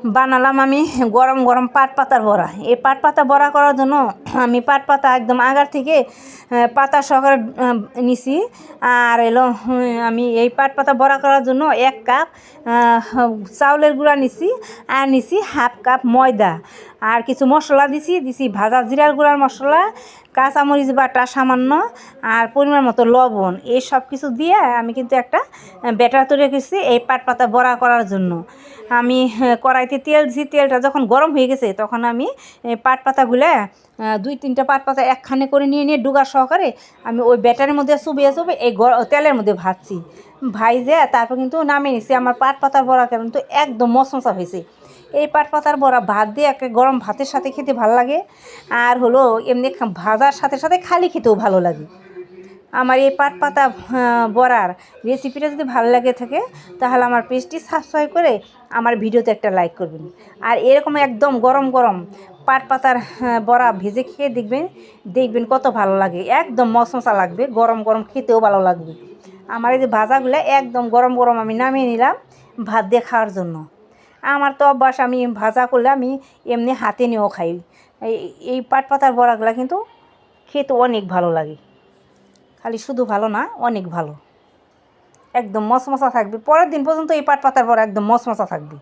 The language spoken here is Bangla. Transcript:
বানালাম আমি গরম গরম পাট পাতার বড়া। এই পাট পাতা বড়া করার জন্য আমি পাট পাতা একদম আগার থেকে পাতা সহকারে নিছি। আর এলো আমি এই পাট পাতা বড়া করার জন্য 1 কাপ চাউলের গুঁড়া নিছি, আর নিছি হাফ কাপ ময়দা, আর কিছু মশলা দিছি ভাজা জিরার গুঁড়ার মশলা, কাঁচামরিচ বাটা সামান্য, আর পরিমাণ মতো লবণ। এই সব কিছু দিয়ে আমি কিন্তু একটা ব্যাটার তৈরি করছি এই পাট পাতা বড়া করার জন্য। আমি কড়াইতে তেল দিছি, তেলটা যখন গরম হয়ে গেছে তখন আমি পাট পাতাগুলো 2-3টা পাট পাতা একখানে করে নিয়ে ডুগা সহকারে আমি ওই ব্যাটারের মধ্যে চুবিয়ে এই তেলের মধ্যে ভাজছি। ভাইজে তারপর কিন্তু নামিয়ে নিছি। আমার পাট পাতার বড়া কিন্তু একদম মচমচা হয়েছে। এই পাট পাতার বড়া ভাত দিয়ে একটা গরম ভাতের সাথে খেতে ভালো লাগে, আর হলো এমনি ভাজার সাথে সাথে খালি খেতেও ভালো লাগে। আমার এই পাট পাতা বড়ার রেসিপিটা যদি ভালো লাগে থাকে তাহলে আমার পেজটি সাবস্ক্রাইব করে আমার ভিডিওতে একটা লাইক করবেন। আর এরকম একদম গরম গরম পাট পাতার বড়া ভেজে খেয়ে দেখবেন কত ভালো লাগে, একদম মশমশা লাগবে, গরম গরম খেতেও ভালো লাগবে। আমার এই যে ভাজাগুলো একদম গরম গরম আমি নামিয়ে নিলাম ভাত দিয়ে খাওয়ার জন্য। আমার তো অভ্যাস, আমি ভাজা করলে আমি এমনি হাতে নিয়েও খাই। এই পাট পাতার বড়াগুলো কিন্তু খেতে অনেক ভালো লাগে, খালি শুধু ভালো না, অনেক ভালো, একদম মচমচা থাকবে। পরের দিন পর্যন্ত এই পাট পাতার বড়া একদম মচমচা থাকবে।